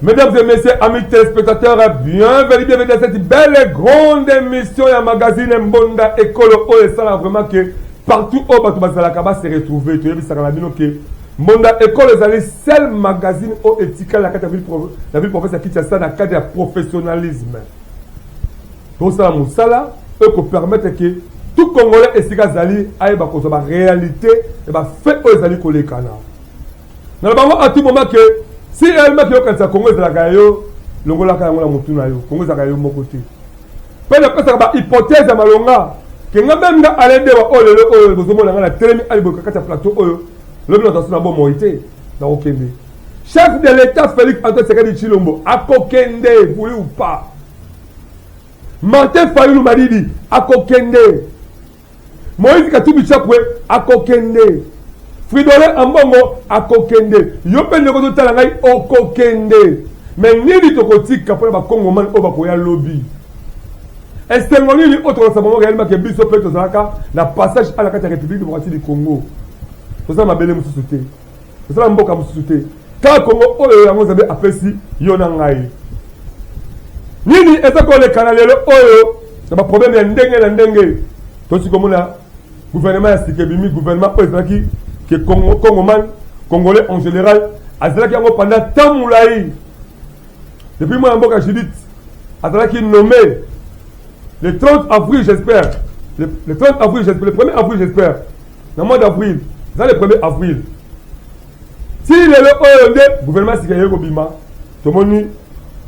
Mesdames et messieurs, amis téléspectateurs, bienvenue dans cette belle et grande émission et magazine Mbonda Ekolo. Oh, et ça, vraiment que partout où Batoubasalakaba se retrouve, tu as vu ça dans la vidéo que Mbonda Ekolo est le seul magazine au éthique la ville province qui tient ça dans le cadre du professionnalisme. Pour ça, Moussala, eux qui permettent que tout Congolais et Sigazali aille la réalité et fait aux Zali Kolekana. Dans le moment, à tout moment que si réellement que le Congo est la gayo, le Congo est la gayo, Congo est la gayo mon côté. Parce que c'est une hypothèse à Malonga que même dans aller de oh le besoin la télé à l'ibokaka plateau le bien dans bon moité dans Okende. Chef de l'État Félix Antoine Tshisekedi Tshilombo à Kokende, voulu ou pas. Martin Fayulu Madidi à Kokende. Moïse Katumbi Chapwe à Kokende. Fridolin Ambongo à Kokende. Yope Negoto Talangai au Kokende. Mais nini tokotika pour les Congomans au Bakoya lobby. Est-ce que nous avons autre chose réellement que Bisso Peto Zaka, la passage à la carte République démocratique du Congo. C'est ça ma belle moussouté. C'est ça ma mboka moussouté. Quand le Congo, vous avez appelé si Yonangai. Nini est-ce que les Canadiens, c'est un problème de ndenge. Tout ce que le gouvernement a le gouvernement qui est Congolais en général, pendant tant moulaï. Depuis moi, en Judith, qui est nommé le 30 avril, j'espère. Le 30 avril, j'espère. Le 1er avril, j'espère. Dans le mois d'avril. C'est le 1er avril. Si le gouvernement est au Bima, tout le monde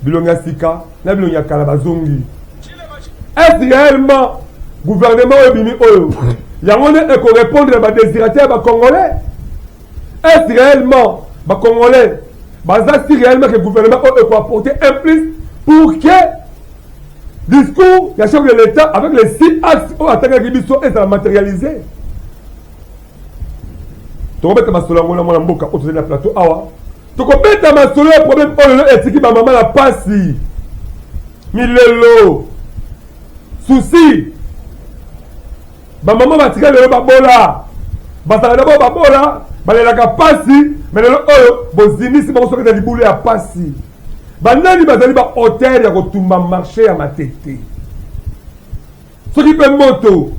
Bilonga Sika, na Bilonga Kalabazongi. Est-ce réellement gouvernement Bimi Oyo? Il y a un monde qui répond à des désirateurs congolais. Est-ce réellement les Congolais, si réellement que le gouvernement peut apporter un plus pour que le discours du chef de l'État avec les 6 axes où attaquer les bisous et ça matérialisé? Tu remets ma solo na mwana mboka autour de la plateau awa. Tu remets ma solo le problème oh le etiki ba maman la passi. Milelo. Souci. Ba maman va tirer le babola. Ba ça d'abord babola, ba la ka passi, mais le oh bozini si ba ko soka libulu ya passi. Ba nani bazali ba hôtel ya kotumba marché ya matete. Ce qui peut moto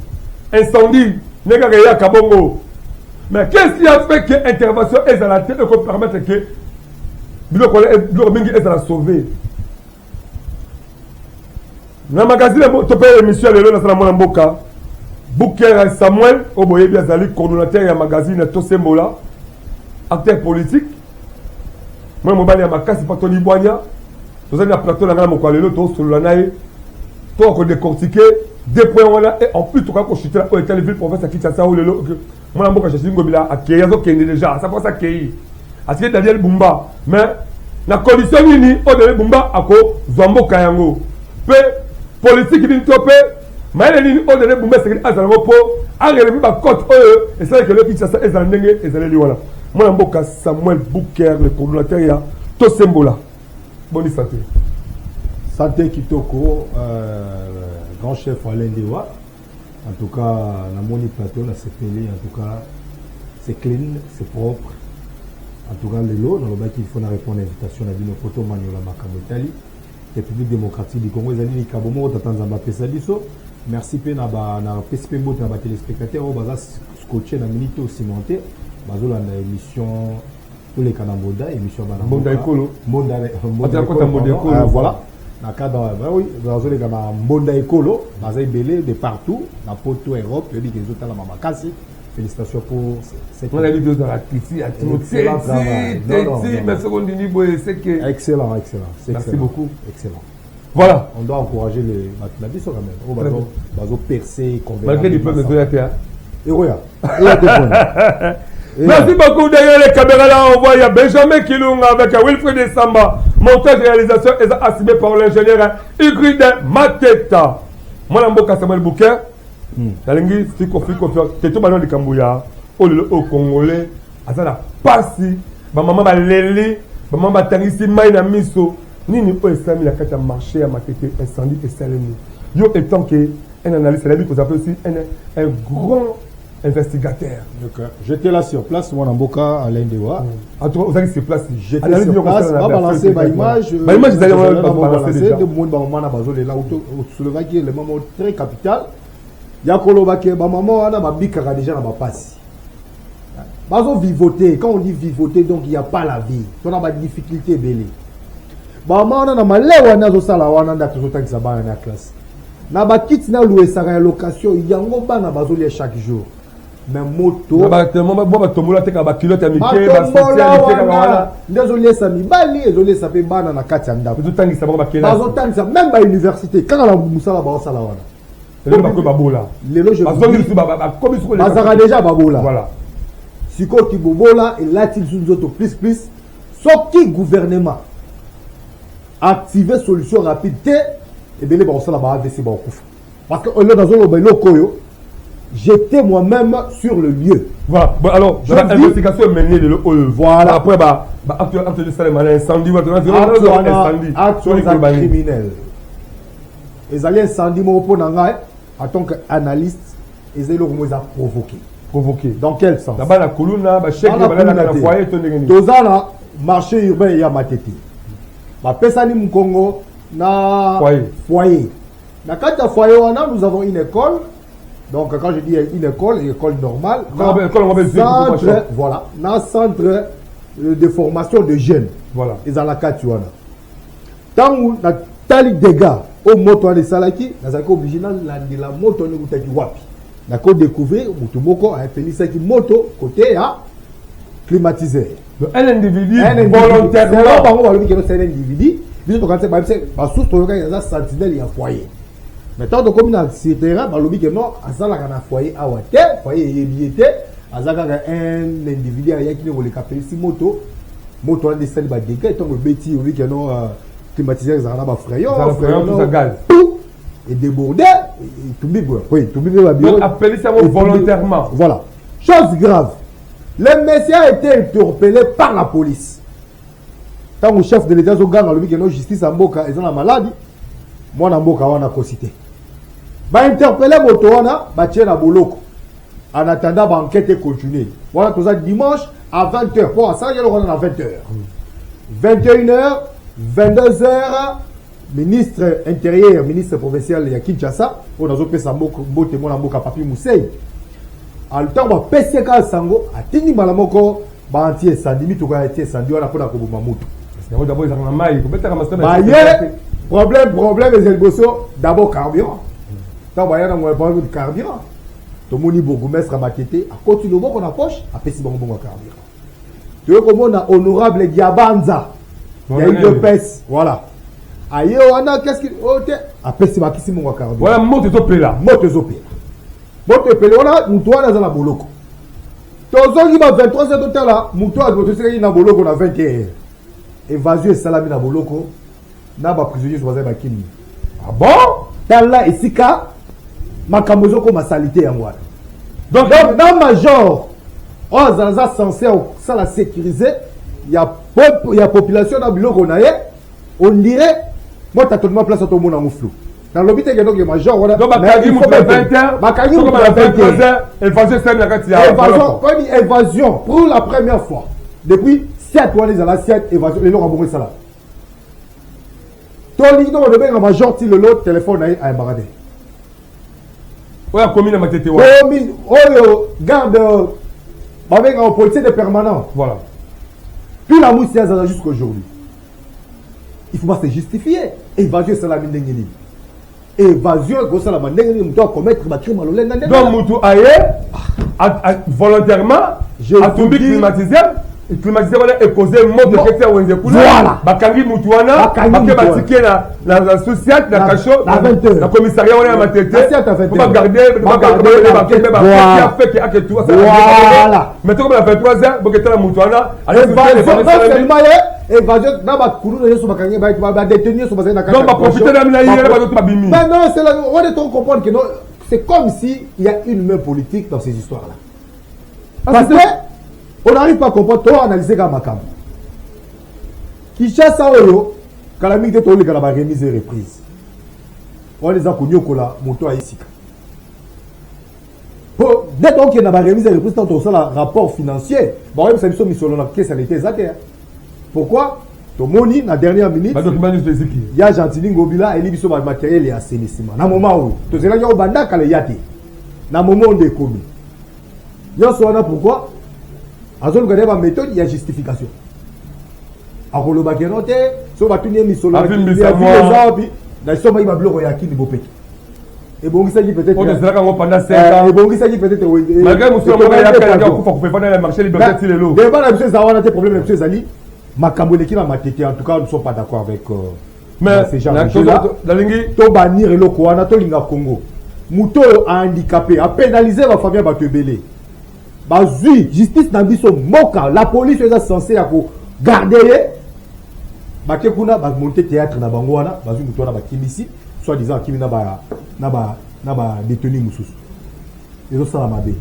incendie nega ya kabongo. Mais qu'est-ce qui a fait que l'intervention est à la tête pour permettre que Biloko est à la sauver? Dans le magazine, tu peux émission le dans la Mboka. Bouker Samuel, Oboye Biazali, coordonnateur de magazine Tosembola, acteur politique. Moi, je suis à Makasi Patoni Boigna. Nous avons un plateau dans le Mokalelo, tous sur la naïe. Toi, on décortiqué. Des points là, et en plus, tu as chuté la ville province à Kinshasa ou le moi, je suis à Kéyazo qui est déjà, ça passe à Kéy. À ce que Daniel Bumba. Mais, la condition est que Bumba a Zombo Kayango. Peu politique qui est topé, mais les lignes de Bumba, c'est que Azalmo Po, a relevé ma côte, et c'est que le Kinshasa est en dengue et c'est les Liwana. Moi, je suis Samuel Bouker, le coordonnateur, tout symbole. Bonne santé. Santé Kitoko, grand chef Alain Dewa. En tout cas, la moni plateau, la CPL, en tout cas, c'est clean, c'est propre. En tout cas, les lots, dans le bac, il faut répondre à l'invitation à la photo Maniola Makamotali, République démocratique du Congo, les amis, Kabomo, Tatanzamba Pesadiso. Merci peu na PSP Mbot, na téléspectateurs, au bazar scotché, na minute au cimenté, bazo la émission, tous les canamboda, émission Mbonda Ekolo. Mbonda Ekolo. Voilà. Dans le cadre, oui, dans le cadre de Mbonda Ekolo, dans les belés de partout, dans le poteau Europe, il y a des autres à la Mamakasi. Félicitations pour cette. On a dit deux à Titi, à Titi, mais ce qu'on dit, c'est que. Excellent. Merci beaucoup. Excellent. Voilà. On doit encourager les mathématiques quand même. On va percer, convaincre. Malgré les problèmes de la et regarde. Merci beaucoup. Derrière les caméras là, on voit il y a Benjamin Kilunga avec Wilfred Samba. Montage et réalisation est assuré par l'ingénieur Ygrid Mateta. Moi, je suis Samuel Bouquet. Nalingi fiko teto bana likambuya au Congolais azala pasi ba maman ba lele ba maman tangisi mai na miso nini po esami la kata marché à Matete incendie et salemi yo étant que un analyste la vie qu'on appelle aussi un grand investigateur. J'étais là sur place moi Namboka à l'Indewa. En tout cas, vous avez sur place. J'étais sur place, va balancer ma image. Ma image ils allaient balancer déjà. De monde ba maman na bazole là Slovaquie le moment très capital. Ya kolobake ba maman wana ba bikaka déjà na ba passe. Bazo vivoter, quand on dit vivoter donc il y a pas la vie. On a pas de difficulté belé. Ba maman wana na malewa na zo sala wana ndatu zo takisa ba na classe. Na ba kit na louer sa location yango ba na bazo les chaque jour. Mais moto na ba tellement ba tombola te ka ba pilote ya mike ba spécialité ka wana. Ndezo lesa mibali ezo lesa pe bana na kati ya ndako. Tout tangisa ba kela. Bazo tangisa même ba université quand la musala ba sala wana. Lelo ba ko babola. Lelo je ba déjà babola. Voilà. Siko ki bobola et là il sous auto plus sauf qui gouvernement activer solution rapide et bien les ba sala ba AVC ba kufa. Parce que là dans le lokoyo j'étais moi-même sur le lieu. Voilà. Bon, alors, l'investigation est menée de l'eau. Voilà. Après, actuellement, incendie, incendie criminel. Les alliés incendie, en tant qu'analyste, ils ont provoqué. Provoqué. Dans quel sens? Là-bas, la colonne, la chèque, la foyer, Tozana, marché urbain, il y a Matete. Ma pesani Mkongo, na foyer. Dans le foyer, nous avons une école. Donc, quand je dis une école normale, centre, voilà, un centre de formation de jeunes. Voilà. Ils ont la carte. Tant que tu as des dégâts au moto de Salaki, tu es obligé de la moto de Wapi. Tu as découvert que tu as fait une moto côté climatisé. Un individu volontairement. C'est un individu. Il y a un sentinelle et un foyer. Maintenant, comme on sur le terrain, on a non, un foyer à Ouate, foyer est un individu qui a capé si moto a décidé de dégâts, tant que Betty, on dit que non, climatisé, ils ont frayant, et débordé, tout le monde, oui, tout le monde donc, appelé ça volontairement. Voilà. Chose grave, le monsieur a été interpellé par la police. Tant que le chef de l'État, il a dit que non, justice en Boka, ils ont la maladie. Moi, en Boka, on a cité. Ba interpeller moto wana ba tiena boloko en attendant ba enquête continue. Voilà tout ça dimanche à 20h. Pour ça il y a le à 20h. 21h, 22h, ministre intérieur, ministre provincial ya Kinshasa, on a zopé sa mbote mona mboka papi Musei. En temps ba PCK sango atini malamoko ba anti sandimi to ka anti sandi wana pona ko boma moto. C'est d'abord ils ont mai, ko betaka master. Ba problème les elboso d'abord carburant. Quand on a un de carburant, tout le monde bourgmestre à Matete, à côté de l'eau qu'on a poche, à Pessi bon carburant. Tu vois comment on a honorable Diabanza, il y a eu deux pèses, voilà. Aïe, on a qu'est-ce qu'il a Pessi Makissi bon carburant. Voilà, moto topé là. Moto topé. Moto topé, on a Moutoua dans la boloko. Tozo qui va 23h de là, Moutoua doit se na boloko na 21h. Évasion et salami na boloko, na ba prisonnier soit ba kini. Ah bon? Dans la Isika, makambozo comme salité en moi. Donc dans major, on est censé ça la sécuriser. Il y a population dans le qu'on a, on dirait moi t'as totalement place à ton monde en flou. Dans l'hôpital il y a donc major on a donc il faut 20h, bakagi comme 20h, évasion c'est la quantité. Évasion pour la première fois depuis 7 mois les à la 7 évasion les gens ont bourré ça là. Toli no de ben major ti le lot téléphone à embarradé. Ouais, commune à Matete. Commune, oh garde, avec un policier de permanent. Voilà. Puis la mousse c'est jusqu'aujourd'hui. Il faut pas se justifier. Évasion c'est la mine d'engeni. Évasion c'est la mine d'engeni. On doit commettre ma crime à l'olène. Donc Moutou aye volontairement je a tombé climatisé. climatisé wana ekose moto kete ya wenze kuna voilà bakangi mutu wana bake batike na sociate na kasho na commissariat wana ya matete po bagarde bakebe bafeke ake tu voilà mais toko na 23h boketala mutu wana évasion na bakulu na so bakangi ba détenir so bazali na donc ba profiter na mina yele ba babimi mais non c'est là on est trop comprendre que non c'est comme si il y a une main politique dans ces histoires là parce que on n'arrive pas à comprendre, on analyser comme Makam. Kishasa Oyo, calamité de la remise et reprise. On les a connus comme la moto à Isika. Dès qu'on a la remise et reprise, tant on a le rapport financier, on a mis sur la caisse à l'été. Pourquoi? Tomoni, la dernière minute, il y a Gentili Ngobila et l'Ibiso matériel et assainissement. Dans le moment où, tout cela, il y a un banda qui a yate. Dans le moment où on est commis. Il y a un pourquoi? En zone de méthode, il y a justification. À le baganote, si on va tenir mis sur la et bon, il s'agit peut-être. On est pendant 5 ans. Et bon, il s'agit peut-être. Malgré monsieur, on va y marché liberté le lot. Devant la monsieur Zawana, des problèmes, monsieur Zali. Ma camboleki na matete, en tout cas, nous ne sommes pas d'accord avec ces gens. La ligne, to bannir le Kouana, to linga Congo. Mouto a handicapé, a pénalisé la famille Batebele. Bazui, justice n'a biso moka, la police est censée garder. Bakekuna ba monter théâtre na bangwana, bazui muto na bakimisi, soi-disant kimi na ba détenu mususu. Ils ont ça la mabe.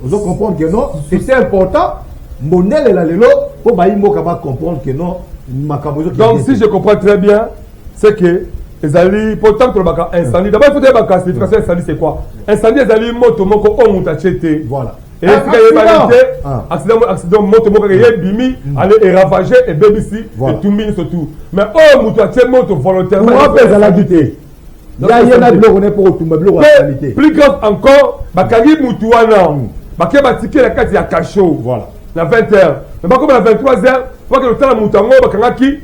Vous comprendre que non, c'est important. Monel la lelo pour ba moka ba comprendre que non, makabozo. Donc si je comprends très bien, c'est que les alliés, pourtant que le baka incendie, d'abord il faut dire baka classification incendie c'est quoi? Incendie les alliés moto moko on mutachete. Voilà. Et accident moto moto bimi aller et ravager et BBC et tout mine surtout mais oh moto atie moto volontairement on la guité il y a un bloc on est pour tout bloc qualité plus grave encore bakagi mutu wana baké batike la carte ya cachot voilà na 20h mais pas comme à 23h faut que le temps mutu ngo bakangaki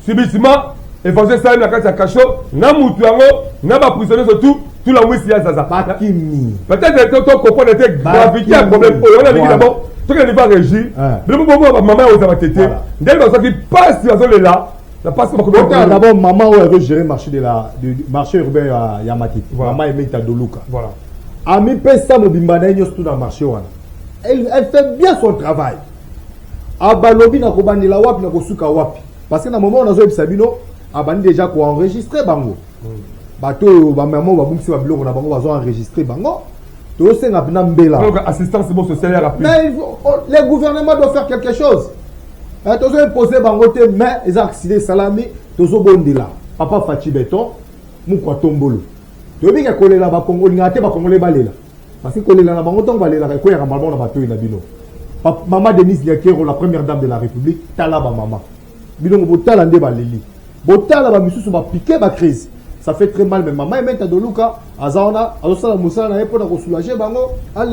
subitement évanger ça na carte ya cachot na mutu ngo na ba prisonnier surtout tout la wisi ya zaza peut-être que tu comprends la gravité à problème on a dit d'abord tout que ne pas régir mais bon maman aux abatete dès que ça qui passe sur zone là la passe pas d'abord maman avait géré marché de la du marché urbain ya Matete maman est meta doluka voilà ami pesa mobimba na nyos tout dans marché wana elle fait bien son travail abalobi na ko bandila wapi na ko suka wapi parce que na moment on a zo ebisabino abandi déjà ko enregistrer bango bateau ba maman ba bumsi ba biloko na bango bazo enregistrer bango to senga pina mbela donc assistance sociale rapide mais les gouvernements doivent faire quelque chose to zo imposer bango te mais les accidents salami to zo bondela papa Fachi Beton mukwa tombolo to bi ka kolela ba Congo ngate ba Congolais balela parce que kolela na bango tongo balela ko ya normalement na bateau na bino maman Denise Nyakero la première dame de la République tala ba maman bino botala nde baleli botala ba misusu ba piquer ba crise. Ça fait très mal, mais maman est maintenant de Luka, Azana, Azana Moussa, n'a pas de soulager, bango, à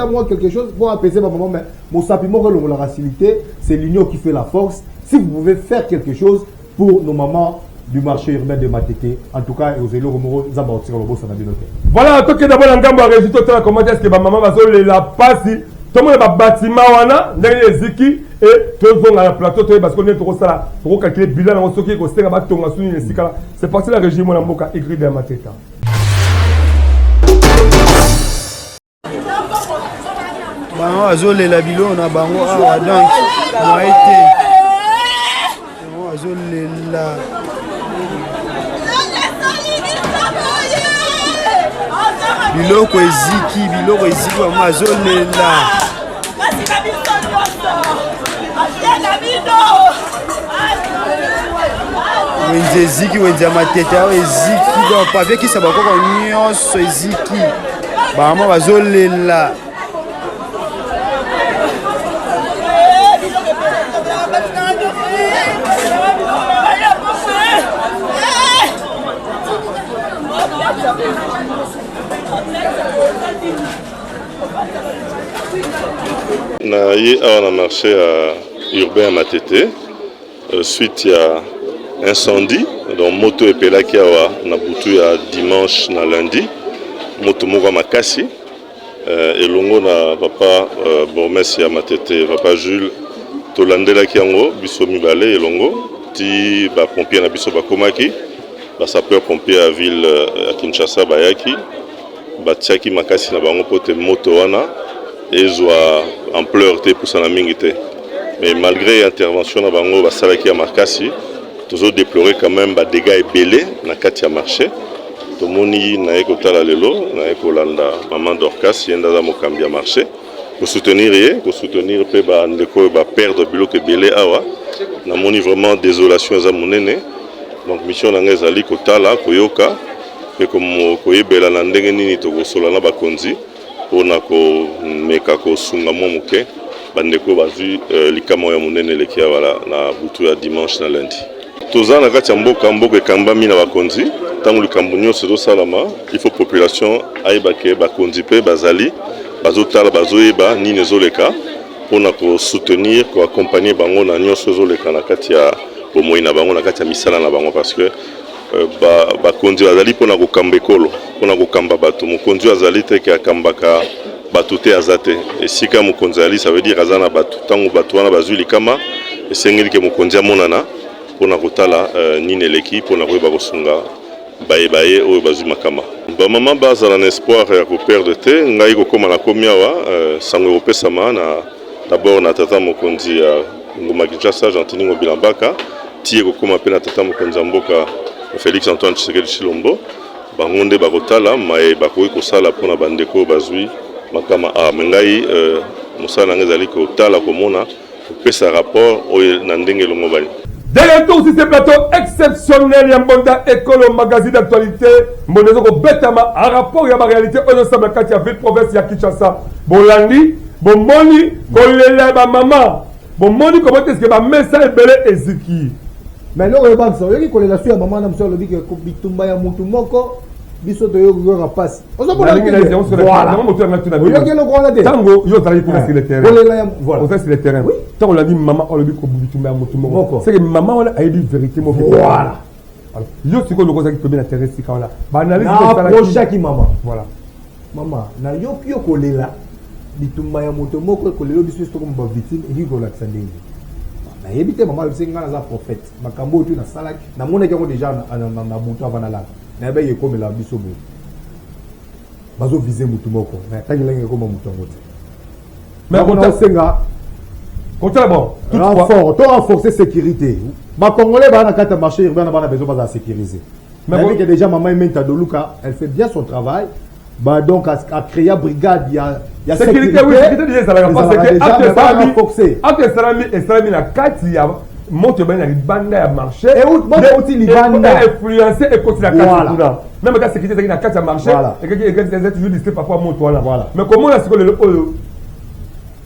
moi quelque chose pour apaiser ma maman, mais mon sapiment, la facilité, c'est l'union qui fait la force. Si vous pouvez faire quelque chose pour nos mamans du marché urbain de Matete, en tout cas, et aux élus, voilà, en tout cas, d'abord, on a résultat de comment est-ce que ma maman va se la passer. Tout le monde va bâtiment wana ndenge eziki et tozonga na plateau parce qu'on est trop ça pour calculer bilan na soki ko senga ba tonga suni esika c'est parti la régime na mboka écrit de Mateta bango azolela bilo na bango awa donc moite bango azolela biloko eziki bango azolela wenze eziki wenze ya Matete awa eziki bapavekisa bakoko nyonso eziki bama bazolela na ye awa na marché urbain à Matete suite à incendie donc moto epelaki awa na butu ya dimanche na lundi moto moko makasi elongo na papa bourgmestre ya Matete papa Jules tolandelaki yango biso mibale elongo ti bapompier na biso bakomaki basapeur pompier ya ville ya Kinshasa bayaki batiaki makasi na bango po te moto wana ezwa ampleur te pusana mingi te mais malgré intervention na bango basalaki ya makasi toujours déplorer quand même ba dégâts ebele na kati ya marché tomoni naye kotala lelo naye kolanda maman Dorcas yenda za mokambi ya marché pour soutenir pe ba ndeko ba perdre biloko ebele awa namoni vraiment désolation za monene donc mission nanga ezali kotala koyoka pe koyebela na ndenge nini tokosola na bakonzi mpona komeka kosunga mwa moke bandeko bazwi likama ya monene leki awa na butu ya dimanche na lundi toza na kati ya mboka ekambami na bakonzi ntango likambo nyonso ezosalama il faut population ayebake bakonzi mpe bazali bazotala bazoyeba nini ezoleka mpona kosoutenir koaccompagner bango na nyonso ezoleka na kati ya bomoi na bango na kati ya misala na bango parce que bakonzi bazali mpona kokamba ekolo mpona kokamba bato mokonzi azali te ke akambaka bato te aza te esika mokonzi azali ça veut dire aza na bato ntango bato wana bazwi likama esengeli ke mokonzi amonana mpona kotala nini eleki mpona koyeba kosunga baye oyo bazwi makama bamama bazala na espoir ya koperdre te ngai kokóma nakomi awa sango ekopesama d'abord na tata mokonzi ya ngoma Kinshasa Gentini Ngobila Mbaka ti ekokóma mpe na tata mokonzi ya mboka Félix Antoine Tshisekedi Tshilombo bango nde bakotala maye bakoki kosala mpona bandeko bazwi makama me ngai mosala na ngai ezali kotala komona kopesa rapport oyo na ndenge elongo bani. De retour sur ce plateau exceptionnel, Yambonda Ekolo, magazine d'actualité, Monezoko Betama, en rapport à la réalité, on ensemble quand il y a ville province, il y a Kinshasa, Bolandi, Bomoni, Kolela, maman, Bomoni, comment est-ce que ma message est belle et ziki? Mais là, on va voir ça, il y a qui la suite à maman, on le dit que Bitumba ya Mutumoko, biso de yo passe. On s'en voilà. Voilà. Tango, yo travaille pour sur le terrain. Voilà. On fait sur le terrain. Oui. Tant on l'a dit maman, on le dit que Bitumba ya Mutumoko. C'est que maman on a dit vérité mo. Voilà. Yo c'est quoi le cause qui peut bien intéresser quand là. Ba analyse ça là. Prochain maman. Voilà. Maman, na yo kyo kolela Bitumba ya Mutumoko kolelo biso sto comme victime et dit ko l'accent na yebite maman le singa na prophète. Makambo tu na salaki. Na mona ki déjà na butu avant la. Na ba yeko mela biso bo bazo viser mutu moko na tangi langi ko mutu ngote mais on senga côté bon renforcer sécurité ba congolais ba na kata marché urbain na ba na besoin ba sécuriser mais que déjà maman Menta de Luka elle fait bien son travail bah donc à créer brigade il y a sécurité oui sécurité déjà ça va parce que acte salami na kati ya monte bien la banda ya marché et où monte aussi les bandas influencer et continuer la carte là même quand sécurité na carte ya marché et que toujours discuter parfois monte voilà mais comment est-ce que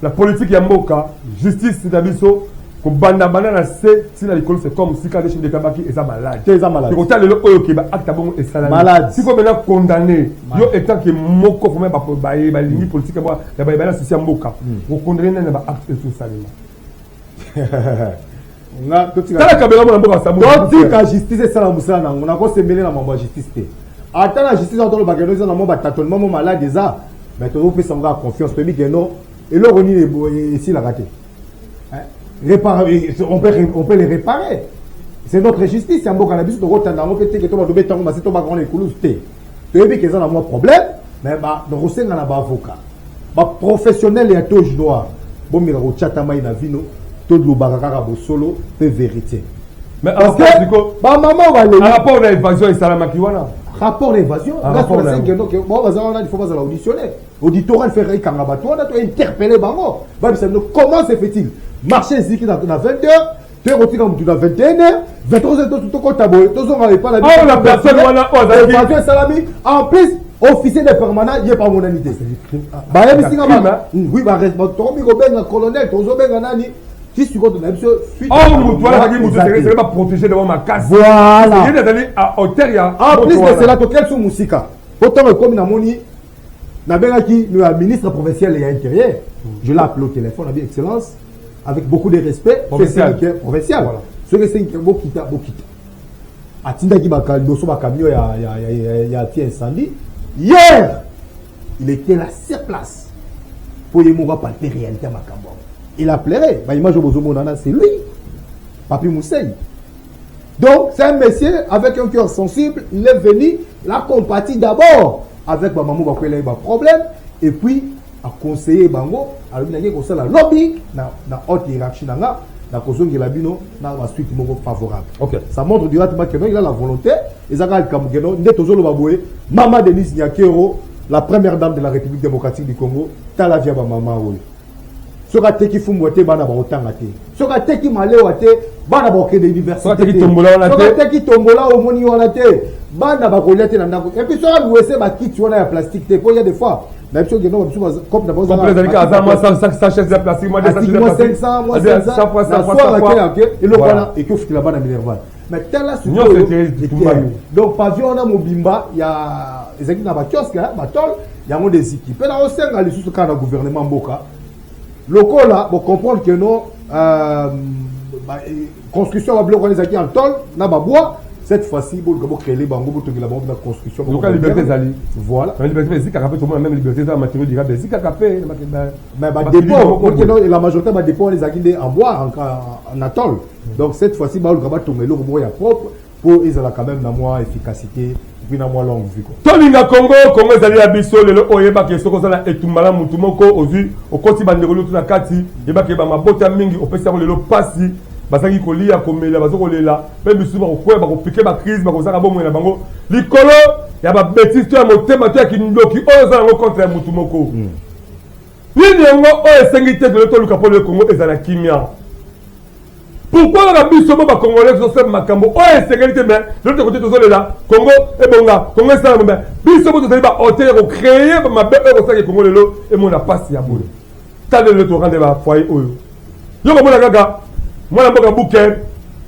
la politique ya mboka justice na biso ko banda na c'est na l'école c'est comme si quand les chefs de tabaki et ça malade et quand le oyo ki ba acte bon et salami malade si faut maintenant condamner yo étant que moko faut même ba ligne politique moi la ba la social mboka ko condamner na ba acte tout salima nga tala kabela mona mboka samu donc ka justice sala musana on a ko semeli na mambo justice te ata la justice en tolo bageno na mambo tâtonnement mo malade déjà mais to peut s'en avoir confiance to bi que non et là on est ici la raté réparer on peut les réparer c'est notre justice ya mboka na biso to kotanda mo pété que to ba dobe tango masito ba grand écoulous te to bi que ça na moi problème mais ba donc senga na ba avocat ba professionnel ya touche noir bon mira ko chata mai na vino tout le bagaka solo c'est vérité mais parce que ba maman va le rapport d'évasion et salama kiwana rapport d'évasion rapport c'est que donc bon bazana il faut pas l'auditionner auditoral faire kanga bato on a interpeller bango ba bisa comment se fait-il marcher ici dans 20h tu es retiré dans 21h 23h tout ko tabo to zonga pas la personne wana o salami en plus officier de permanent il est pas mon unité ba ya bisinga ba oui ba to mi ko benga colonel to zo benga nani. Si tu comptes, tu vas protéger devant ma casse. Voilà. En plus de cela, tu es sous Moussika. Autant comme Namoni, Nabengaki, le ministre provincial et intérieur, je l'ai appelé au téléphone, avec excellence, avec beaucoup de respect. Provincial. Ce que c'est un Bokita. Atinda qui bakal, dosso bakamio, il y a un incendie. Hier, il était là sur place pour y mourir par la réalité à Makambo. Il a pleuré. Bah, image au c'est lui, Papi Mousseï. Donc, c'est un monsieur avec un cœur sensible. Il est venu, il a compati d'abord avec ma maman, il a eu un problème, et puis a conseillé Bango, a eu un lobby, na haute hiérarchie, na cause de la bino, na la suite favorable. Okay. Ça montre directement qu'il a la volonté, et ça a le Maman Denise Nyakero, la première dame de la République démocratique du Congo, t'as la vie à ma maman. Soka teki fumbote bana ba otanga te. Soka teki maleo te bana ba okende université. Soka teki tombola wana te. Soka teki tombola au moni wana te. Bana ba kolia te na ndako. Et puis soka louese ba kit wana ya plastique te. Il y a des fois na biso geno biso comme d'abord ça. Comme les azar moi ça sachet de plastique moi des sachets de plastique. 500 moi 500 fois ça fois. Et le voilà et que futila bana minerval. Mais tel là donc pavillon na mobimba il y a ezaki na ba kiosque ba tol il y a des équipes. Et là au sein les sous kana gouvernement Mboka. Locaux là, pour comprendre que non, construction va bloquer les acquis en tôle, n'a pas bois. Cette fois-ci, vous pouvez créer les bangos pour que la banque de la construction. Donc la liberté d'Ali. Voilà. La liberté d'Ali, tout le monde a la même liberté dans la matière du rabais. Mais la majorité va dépendre des acquis en bois, en atol. Donc cette fois-ci, vous pouvez tomber le robot propre pour qu'ils aient quand même la moins efficacité. Puis na moi longue vie quoi. Tolinga Congo ezali ya biso lelo oyeba ke soko zala etumbala mutu moko ozi okoti bandeko lutu na kati yeba ke ba mabota mingi opesa ko lelo pasi bazangi kolia komela bazoko lela pe bisu ba kokweba ba kopike ba crise ba kozaka bomo na bango likolo ya ba bêtise to ya motema to ya kindoki oyo zala ngo contre mutu moko. Nini yango oyo esengi te de to luka po le Congo ezala kimia. Pourquoi la biso ba congolais so se makambo oyo esengeli te mais de l'autre côté tozo lela Congo e bonga Congo ça mais biso bo tozali ba hôtel ko créer ba mabe ko sa ke Congo lelo e mona passe ya boule tale le to rendre ba foyer oyo yo ko mona kaka mwana mboka Buker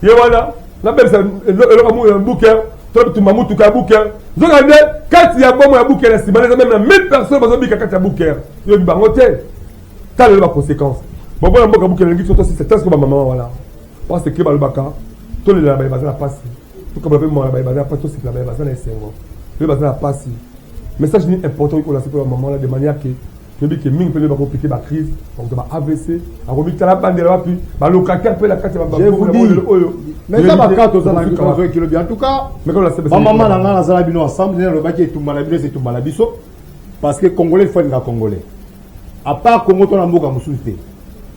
ye wana na besa le ko Buker to tumba mutu ka Buker zo kande kati ya bomo ya Buker na simana même na 1000 personnes bazo bika kati ya Buker yo bi bango te tale ba conséquence bon mwana mboka Buker ngi soto c'est ce que ba maman voilà. Parce que le baka, tout le monde a passé. Tout comme le monde a passé, tout ce que le monde a passé. Le monde a passé. Message important pour la maman de manière que je dis que mine peut compliquer la crise, donc va AVC, à remettre la bande de la puis, le locataire peut la carte je vous dis, mais ça va quand on a en tout cas, maman n'a pas la ensemble, le baki est tout malabino, c'est tout malabiso, parce que Congolais faut être Congolais. À part Congo, on a un mot comme souci.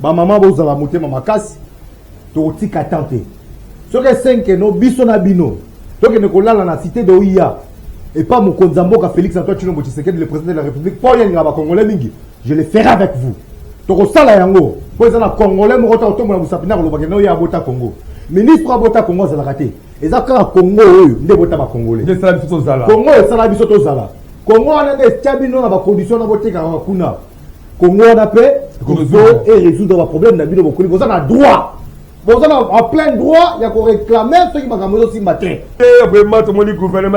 Maman vous a monté ma casse. Tu as tenté. Ce que c'est que nos bisonabino, donc nous sommes la cité de Ouia, et pas mon Konzambo Félix Antoine Tshilombo Tshisekedi, le président de la République, pour y aller Congolais mingi, je le ferai avec vous. Donc ça là yango, pour les Congolais, mon retour au tombe la Moussapina, le Bagano ya Bota Congo. Ministre Bota Congo, ça l'a raté. Et ça quand Congo, ne Bota pas Congolais. Congo, ça l'a biso to zala. Congo on a des stabino na condition na boté kuna. Congo on a paix, et résoudre le problème na bino bokoli, vous en a droit. Vous avez en plein droit, il y a qu'on réclamer ceux qui m'ont aussi maté. Et vraiment, tout le monde gouvernement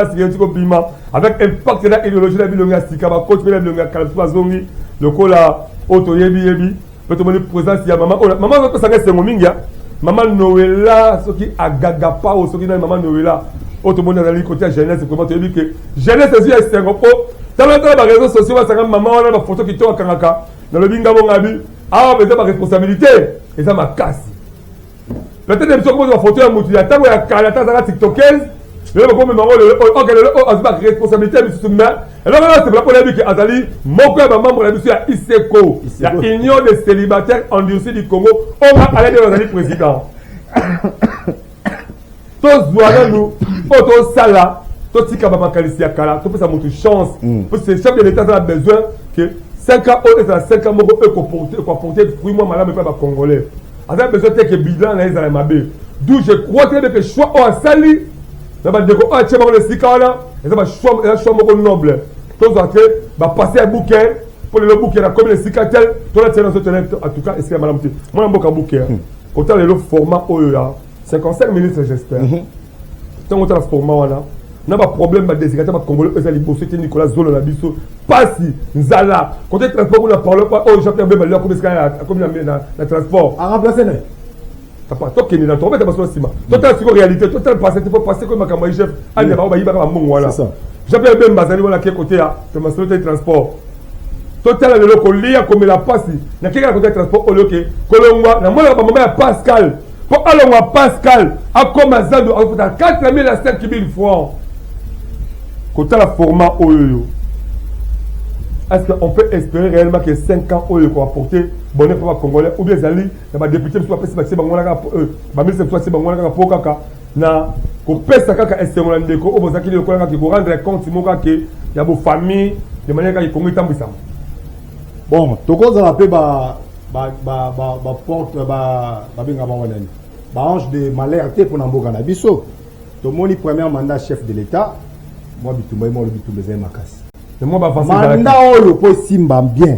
avec impact de l'idéologie de la ville de Sika, coach de la ville de Kalfazongi, le cola, auto yebi, tout le monde présent, il y a maman. Maman, ça reste mon minga. Maman Noëlla, ceux qui agagapa ou ceux qui n'ont maman Noëlla, tout le monde dans les côtés jeunesse, c'est comment tu dis que jeunesse, c'est un gros. Dans les réseaux sociaux, ça maman, on a une photo qui tourne à Kanaka. Dans le binga, mon ami, ah, mais c'est ma responsabilité. Et ça m'a cassé. Peut-être que je vais photo à Moutia, tant que la TikTokeuse, je vais me dire que responsabilité de ce maire. Alors là, c'est pour la que Azali, mon cœur, membre de la ISECO, la Union des célibataires endurcis du Congo, on va aller dans le président. Tous voilà nous, tous ça là, tous qui ont Kalisia Kala, tous ça montre chance. Parce que le chef de l'État a besoin que 5 ans, et 5 ans, eux, porter fruit, moi, madame, pas congolais. Avec besoin de que bilan là ils allaient m'aber. D'où je crois que le choix au sali, ça va dire que tu vas le sikana, et ça va choix mon noble. Tous entrés, va passer à bouquet pour le bouquet la comme le sikatel, toi là tu es dans ce talent en tout cas est-ce que madame moi un bouquet. Autant le format au là 55 minutes j'espère. Tant autant le format là. n'a pas problème ba désiré ba congolais eza liboso te Nicolas Zolo la biso pasi nzala côté transport on a parlé pas oh Jean-Pierre Bemba comme ça comme na transport a remplacer né t'as pas toi qui est dans ton bête parce que sima toi t'as sur réalité toi t'as passé tu faut passer comme makambo chef allez ba ba yiba ba mbongo voilà Jean-Pierre Bemba zali wala ke côté ya te masolo te transport total le kolia comme la passe na kika côté transport au loke kolongwa na mona ba mama Pascal pour alongwa Pascal a comme azando a 4000 à 5000 francs côté la format oyo. Est-ce qu'on peut espérer réellement que 5 ans oyo ko apporter bonheur pour les Congolais ou bien zali na député soit passer ba ngona ka ba ministre soit ba ngona ka po kaka na ko pesa kaka esengola ndeko o bozaki le ko rendre compte moka ke ya bo famille de manière que Congo tambisa. Bon, toko za pe ba porte ba benga ba wanani. Ba ange de malheur pour namboka na biso. To moni premier mandat chef de l'état, moi bitumba mo bitumba za makasi. Et moi ba mandat oyo po simba bien.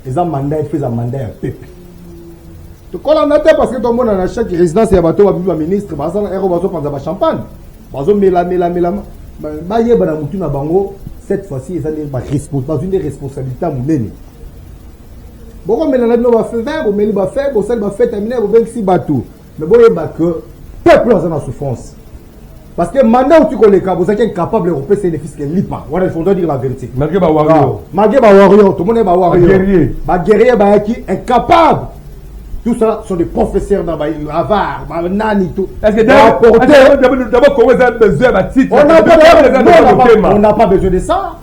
Les mandat fait un mandat à peuple. To kola na te parce que tout le monde na chaque résidence ya bato ba ministre ba sala ero bazo panza ba champagne. Bazo mela ba yeba na mutu na bango. Cette fois-ci, ils ont une responsabilité à monnaie. Bon, mais la va faire, mais il va faire, il va faire terminer, il va faire bateau. Mais bon, il va que le peuple est en souffrance. Parce que mandat où tu connais les cas, vous êtes incapable de repérer ces bénéfices qu'il n'y a pas. Il faut dire la vérité. Malgré ma warrior. Malgré ma warrior, tout le monde est ma warrior. Guerrier. Ma guerrier, qui est incapable. Tout ça sont des professeurs dans le Havard, Nani, tout. Est-ce que d'abord, comment vous avez besoin de titre? On n'a pas besoin de ça.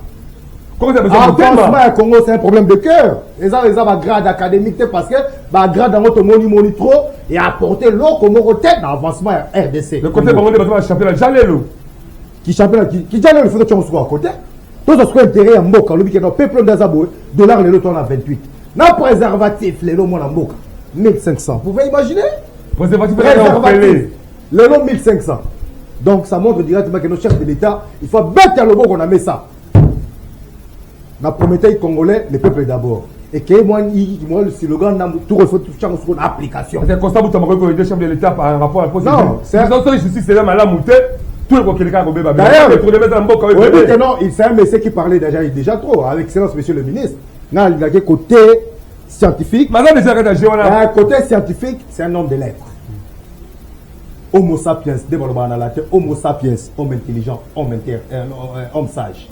Comment vous avez besoin de ça? Le Congo, c'est un problème de cœur. Les gens ont un grade académique parce que le grade dans votre moni trop et apporter l'eau comme on tête dans l'avancement RDC. Le côté Bango de championnat, Jalelo. Qui championnat, qui Jalelo, il faut que tu sois à côté. Tout ça, c'est intérêt à Mboka. Le peuple d'Azaboué, dollar, le lot, on a 28. N'a préservatif, les lots, mon Mboka. 1500. Vous pouvez imaginer? Préservatif. Le lot 1500. Donc ça montre directement que nos chefs de l'État, il faut battre le mot qu'on a mis ça. La Prométhée congolais, le peuple d'abord. Et que moi, le slogan, tout il faut tout changer sur l'application. C'est constat que vous avez des chefs de l'État par rapport à la position. Non, c'est un justice, c'est là, madame Mouté. Tout le monde qui est là, d'ailleurs, pour les mettre en bas, non, c'est un monsieur qui parlait déjà trop, avec excellence, monsieur le ministre. Non, il a côté scientifique. Un côté scientifique, c'est un homme de lettres. Homo sapiens, développement dans la terre, Homo sapiens, homme intelligent, homme sage.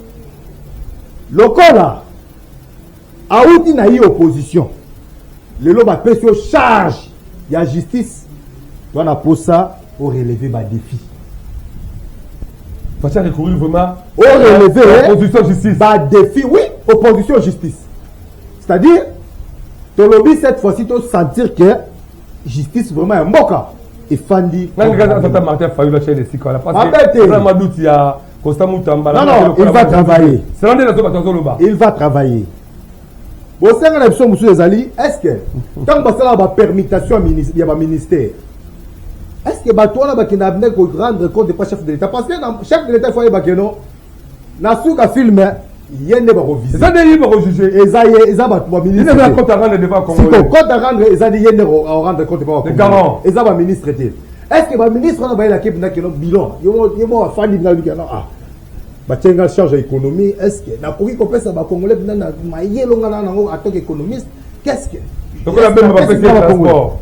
Le corps là, a outil na opposition. Le loba pression charge, il y a justice. On a pour ça, pour relever ma défi. Faut recourir vraiment au relever opposition justice. Bah défi, oui, opposition justice. C'est-à-dire, tu lobby cette fois-ci, tu sentir que justice vraiment est moka. Et Fandi. Non, il va travailler. Il va travailler. Bon, c'est une option, monsieur Ezali. Est-ce que, tant que ça a permutation, il y a un ministère. Est-ce que toi, là, tu as rendre compte de pas chef de l'État? Parce que le chef de l'État, il faut que non. Na souka film, il y a des reviser. C'est ça, il va rejuger. Et ça, il y a un ministre. Il y a un compte à rendre devant Congolais. Si compte à rendre, il y a des rendre compte devant Congolais. Garant. Et ça, le ministre. Est-ce que le ministre, on a la képi, n'a bilan? Il y a un fan de la vie. Ah. Bah, charge économie. Est-ce que, n'a pas eu qu'on peut ça, Congolais, n'a pas eu en tant qu'économiste. Qu'est-ce que. Donc, on a même pas fait le transport.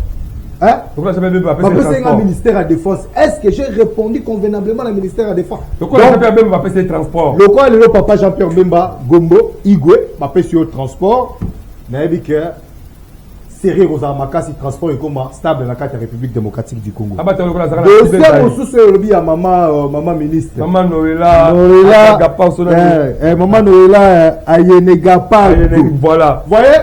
Hein? Donc là, c'est un ministère à défense. Est-ce que j'ai répondu convenablement au ministère à défense? Donc là, c'est même pas fait le transport. Le quoi, le papa Jean-Pierre Bemba Gombo Igwe m'a fait sur le transport. Mais il dit que Serré Rosamaka, si transport est comme stable dans la carte République démocratique du Congo. Ah bah, tu as le sous le à maman ministre. Maman Noëlla. Maman Noëlla Ayenegapa. Voilà. Vous voyez?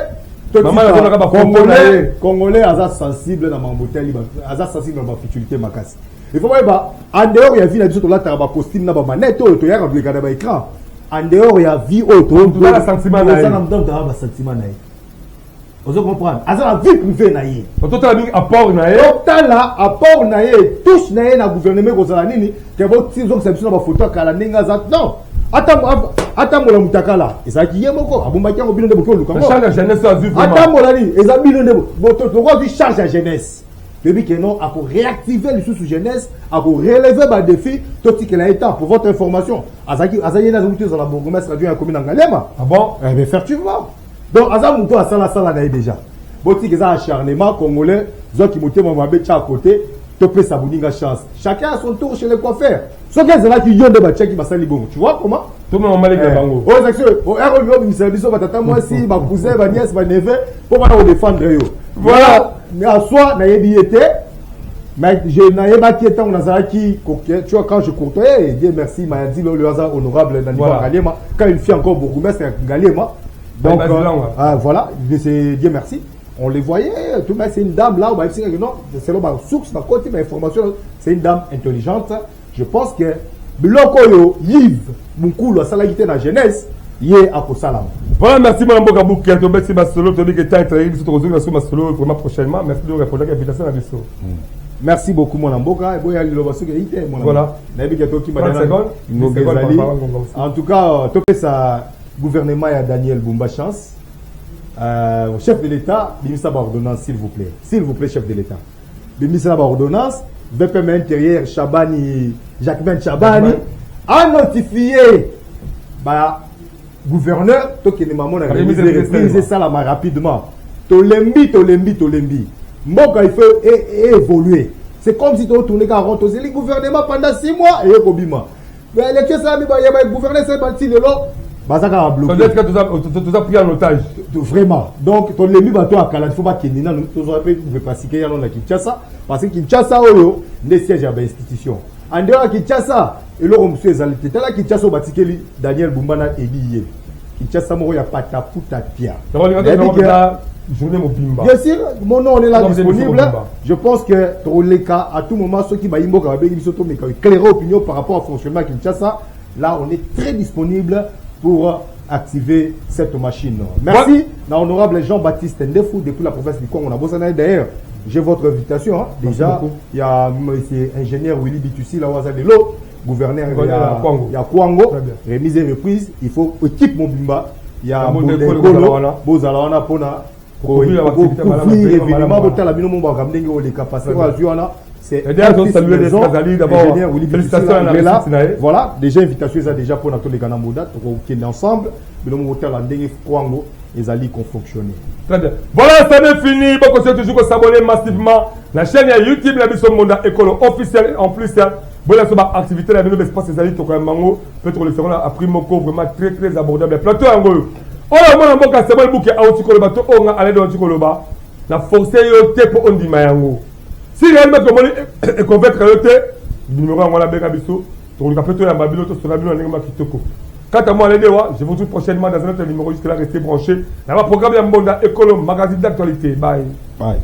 Congolais, ils sont sensibles dans ma bouteille, ils sont sensibles dans ma futilité, ma casse. Il faut voir, en dehors, il y a vu la vie sur la terre, costume, dans ma manette, il y a un écran. En dehors, il y a vie auto. Il y a un sentiment. Il y a un sentiment. Vous comprenez? Il y a une vie privée. Total, apport, apport, touche, na gouvernement, que votre saison, c'est une photo, non. Attends, la mutakala. Et ça qui est mon corps. Aboumbaki a oublié de beaucoup de charge à jeunesse à vivre. Attends, mon ami. Et ça, le roi du charge à jeunesse. Le but que non, à pour réactiver le sous jeunesse, à pour relever le défi, tout ce qu'il a été pour votre information. Azaki, Azaki, n'a pas dans la bourgmestre radio à la commune Angalema. Ah bon? Eh bien, effectivement. Donc, Azam Mouto a ça, là, déjà. Bon, si que ça acharnement congolais, ceux qui montent mon babé à côté, topé sa boninga chance. Chacun a son tour chez les coiffeurs. Ce qui est là qui yonde ba tchaki basali bongo. Tu vois comment? Tout le monde m'a dit que bango. Oh section, oh héros yo bimisa biso batata moi si ba cousin ba nièce ba neveu pour pas défendre yo. Voilà, mais à soi na yebi été mais je n'avais pas qui était on a qui tu vois quand je courtais Dieu merci m'a dit le hasard honorable dans l'Ivoire Galema quand une fille encore beaucoup mais c'est Galema donc voilà c'est Dieu merci on les voyait tout mais c'est une dame là on va dire que non c'est là ma source ma côté ma information c'est une dame intelligente je pense que Blokoyo Yves Mukulu a salagité dans la jeunesse yé à Kosalam. Voilà, merci mon Mboka Boukia, tu as solo, tu as dit que tu as été sur ma solo prochainement. Merci de répondre à l'invitation à l'issue. Merci beaucoup mon Mboka. Voilà. En tout cas, tu ça gouvernement et Daniel Bumba chance. Chef de l'État, ministre de l'ordonnance, s'il vous plaît. S'il vous plaît, chef de l'État. Le ministre de l'ordonnance, VPM intérieur, Chabani, Jacquemin Chabani, a notifié gouverneur, toi qui est maman, a révisé ça là rapidement. Tolembi. Mboka il faut évoluer. C'est comme si tu tourné 40 ans. C'est le gouvernement pendant 6 mois et Kobima. Mais les questions, il y a le gouverneur, c'est parti de là. Bazaka a bloqué. Peut-être que tu as pris en otage. Vraiment. Donc, ton ennemi va toi à Kala. Il ne faut pas qu'il y ait un pratiquer à Kinshasa. Parce que Kinshasa, il siège à l'institution. En dehors de Kinshasa, et là, on me fait zalité. Là, Kinshasa, Batikeli, Daniel Bumbana et Biye. Kinshasa, il n'y a pas de taputa pia. Bien sûr, mon nom est là disponible. Je pense que dans les cas, à tout moment, ceux qui m'ont éclairé opinion par rapport au fonctionnement de Kinshasa, là, on est très disponible pour activer cette machine. Merci, l'honorable Jean-Baptiste Ndefou, depuis la province du Congo. On a besoin d'ailleurs. J'ai votre invitation. Hein. Déjà, il y a ingénieur Willy Bitussi, là, Wazadelo, gouverneur, il y a Kwango, remise et reprise. Il faut équipe Mobimba. Il y a Bozalawana Pona. C'est voilà, déjà invitation déjà pour tous les Ganamoda, qui est ensemble, mais le hôtel en dengue Kwango, les alliés qui ont fonctionné. Très bien. Voilà, ça n'est fini. Vous pouvez toujours s'abonner massivement. La chaîne YouTube, la mission Monda École officielle. En plus, vous avez activité la même espace, les alliés, peut-être le feront à prix moko, vraiment très très abordable. Plateau en gros. Oh, moi, c'est bon, bouquet à Otikoloba, tout on a allé dans Otikoloba. La force est pour on dit Mayango. Si réellement que vous convaincre le numéro à la Bégabiso, pour le capteur à Babylone, sur la Babylone, Kitoko. Quant à moi, je vous retrouve prochainement dans un autre numéro. Jusque-là, restez branchés. Dans ma programme Yambonda École, magazine d'actualité. Bye. Bye.